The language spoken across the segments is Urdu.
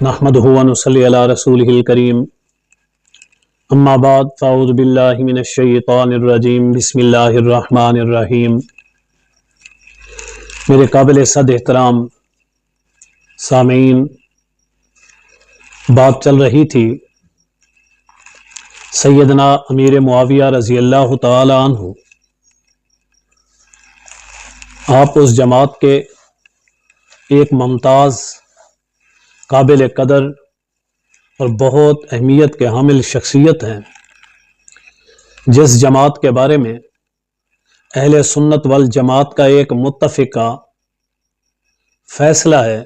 نحمدہ و نصلی علی رسولہ الکریم اما بعد فاعوذ باللہ من الشیطان الرجیم بسم اللہ الرحمن الرحیم۔ میرے قابل صد احترام سامعین، بات چل رہی تھی سیدنا امیر معاویہ رضی اللہ تعالی عنہ، آپ اس جماعت کے ایک ممتاز، قابل قدر اور بہت اہمیت کے حامل شخصیت ہیں، جس جماعت کے بارے میں اہل سنت والجماعت کا ایک متفقہ فیصلہ ہے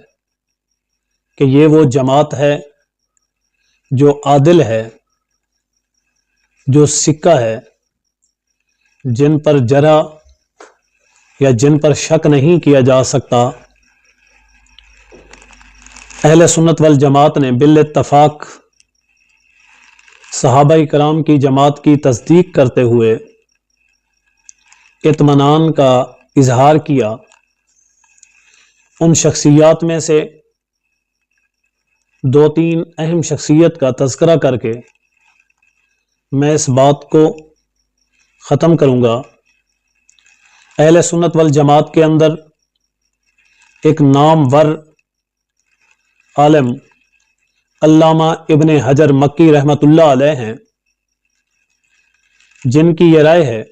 کہ یہ وہ جماعت ہے جو عادل ہے، جو سکہ ہے، جن پر جرح یا جن پر شک نہیں کیا جا سکتا۔ اہل سنت والجماعت نے بالاتفاق صحابہ کرام کی جماعت کی تصدیق کرتے ہوئے اطمینان کا اظہار کیا۔ ان شخصیات میں سے دو تین اہم شخصیت کا تذکرہ کر کے میں اس بات کو ختم کروں گا۔ اہل سنت والجماعت کے اندر ایک نامور عالم علامہ ابن حجر مکی رحمۃ اللہ علیہ ہیں، جن کی یہ رائے ہے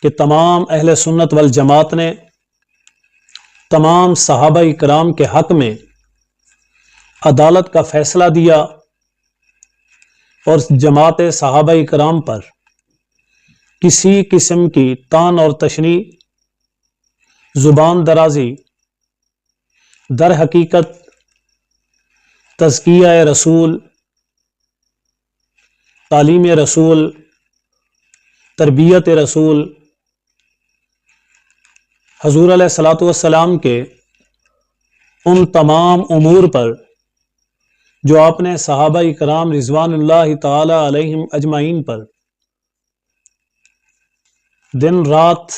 کہ تمام اہل سنت والجماعت نے تمام صحابہ کرام کے حق میں عدالت کا فیصلہ دیا، اور جماعت صحابہ کرام پر کسی قسم کی طعن اور تشنیع، زبان درازی، در حقیقت تزکیہ رسول، تعلیم رسول، تربیت رسول، حضور علیہ الصلوۃ والسلام کے ان تمام امور پر جو آپ نے صحابہ کرام رضوان اللہ تعالی علیہم اجمعین پر دن رات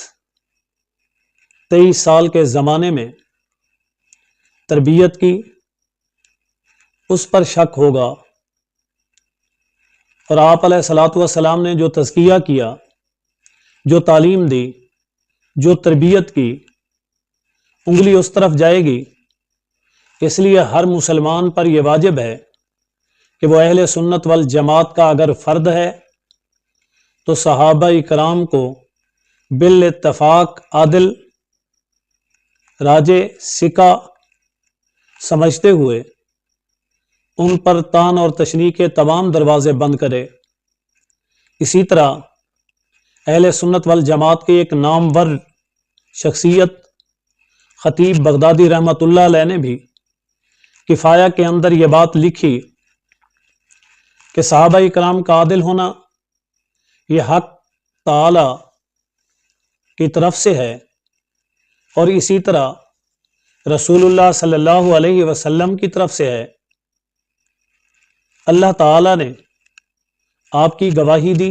23 سال کے زمانے میں تربیت کی، اس پر شک ہوگا، اور آپ علیہ الصلوۃ والسلام نے جو تزکیہ کیا، جو تعلیم دی، جو تربیت کی، انگلی اس طرف جائے گی۔ اس لیے ہر مسلمان پر یہ واجب ہے کہ وہ اہل سنت والجماعت کا اگر فرد ہے تو صحابہ کرام کو بالاتفاق عادل، راجع، سکہ سمجھتے ہوئے ان پر طعن اور تشنیع کے تمام دروازے بند کرے۔ اسی طرح اہل سنت والجماعت کے ایک نامور شخصیت خطیب بغدادی رحمۃ اللہ علیہ نے بھی کفایہ کے اندر یہ بات لکھی کہ صحابہ کرام کا عادل ہونا یہ حق تعالی کی طرف سے ہے، اور اسی طرح رسول اللہ صلی اللہ علیہ وسلم کی طرف سے ہے۔ اللہ تعالی نے آپ کی گواہی دی،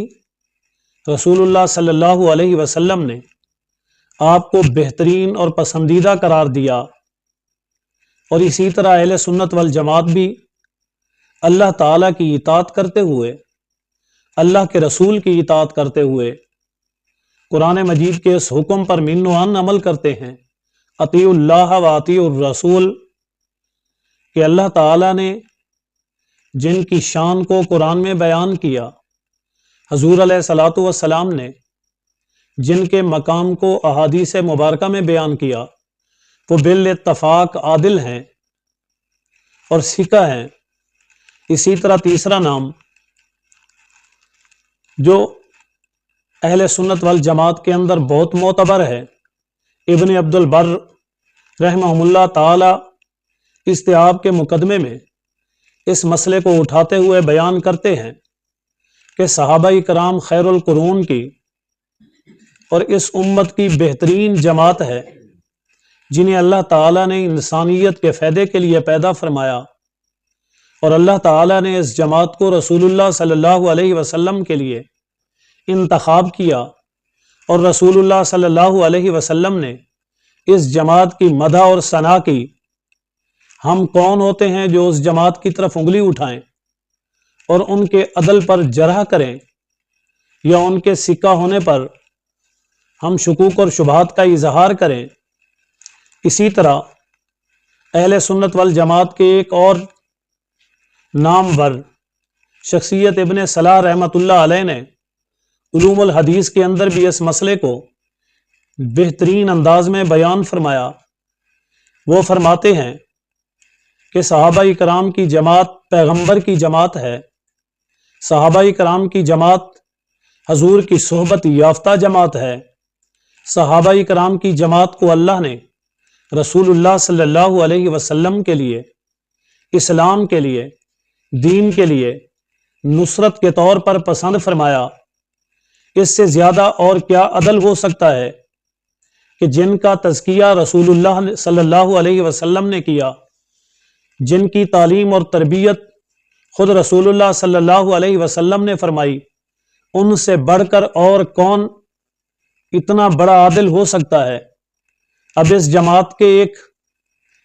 رسول اللہ صلی اللہ علیہ وسلم نے آپ کو بہترین اور پسندیدہ قرار دیا، اور اسی طرح اہل سنت والجماعت بھی اللہ تعالی کی اطاعت کرتے ہوئے، اللہ کے رسول کی اطاعت کرتے ہوئے قرآن مجید کے اس حکم پر من و عن عمل کرتے ہیں، اطیعوا اللہ و اطیعوا الرسول، کہ اللہ تعالی نے جن کی شان کو قرآن میں بیان کیا، حضور علیہ الصلوۃ والسلام نے جن کے مقام کو احادیث مبارکہ میں بیان کیا، وہ بالاتفاق عادل ہیں اور سکہ ہیں۔ اسی طرح تیسرا نام جو اہل سنت والجماعت کے اندر بہت معتبر ہے، ابن عبد البر رحمہ اللہ تعالی استیاب کے مقدمے میں اس مسئلے کو اٹھاتے ہوئے بیان کرتے ہیں کہ صحابہ کرام خیر القرون کی اور اس امت کی بہترین جماعت ہے، جنہیں اللہ تعالیٰ نے انسانیت کے فائدے کے لیے پیدا فرمایا، اور اللہ تعالیٰ نے اس جماعت کو رسول اللہ صلی اللہ علیہ وسلم کے لیے انتخاب کیا، اور رسول اللہ صلی اللہ علیہ وسلم نے اس جماعت کی مدح اور ثنا کی، ہم کون ہوتے ہیں جو اس جماعت کی طرف انگلی اٹھائیں اور ان کے عدل پر جرح کریں یا ان کے سکہ ہونے پر ہم شکوک اور شبہات کا اظہار کریں؟ اسی طرح اہل سنت والجماعت کے ایک اور نامور شخصیت ابن صلاح رحمۃ اللہ علیہ نے علوم الحدیث کے اندر بھی اس مسئلے کو بہترین انداز میں بیان فرمایا۔ وہ فرماتے ہیں کہ صحابہ کرام کی جماعت پیغمبر کی جماعت ہے، صحابہ کرام کی جماعت حضور کی صحبت یافتہ جماعت ہے، صحابہ کرام کی جماعت کو اللہ نے رسول اللہ صلی اللہ علیہ وسلم کے لیے، اسلام کے لیے، دین کے لیے نصرت کے طور پر پسند فرمایا۔ اس سے زیادہ اور کیا عدل ہو سکتا ہے کہ جن کا تزکیہ رسول اللہ صلی اللہ علیہ وسلم نے کیا، جن کی تعلیم اور تربیت خود رسول اللہ صلی اللہ علیہ وسلم نے فرمائی، ان سے بڑھ کر اور کون اتنا بڑا عادل ہو سکتا ہے؟ اب اس جماعت کے ایک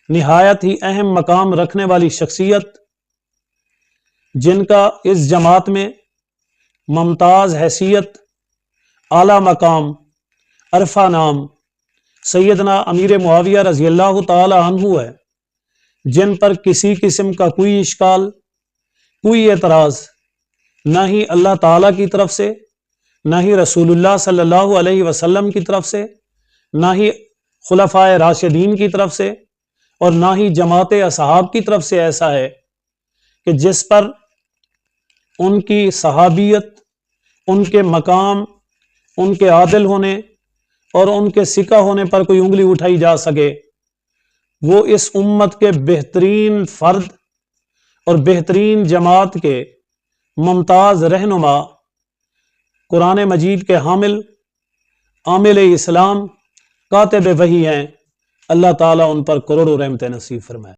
نہایت ہی اہم مقام رکھنے والی شخصیت، جن کا اس جماعت میں ممتاز حیثیت، اعلیٰ مقام، عرفہ نام سیدنا امیر معاویہ رضی اللہ تعالی عنہ ہے، جن پر کسی قسم کا کوئی اشکال، کوئی اعتراض نہ ہی اللہ تعالیٰ کی طرف سے، نہ ہی رسول اللہ صلی اللہ علیہ وسلم کی طرف سے، نہ ہی خلفائے راشدین کی طرف سے، اور نہ ہی جماعت اصحاب کی طرف سے ایسا ہے کہ جس پر ان کی صحابیت، ان کے مقام، ان کے عادل ہونے اور ان کے سکہ ہونے پر کوئی انگلی اٹھائی جا سکے۔ وہ اس امت کے بہترین فرد اور بہترین جماعت کے ممتاز رہنما، قرآن مجید کے حامل، عامل اسلام، کاتب وحی ہیں۔ اللہ تعالیٰ ان پر کروڑوں رحمتیں نصیب فرمائے۔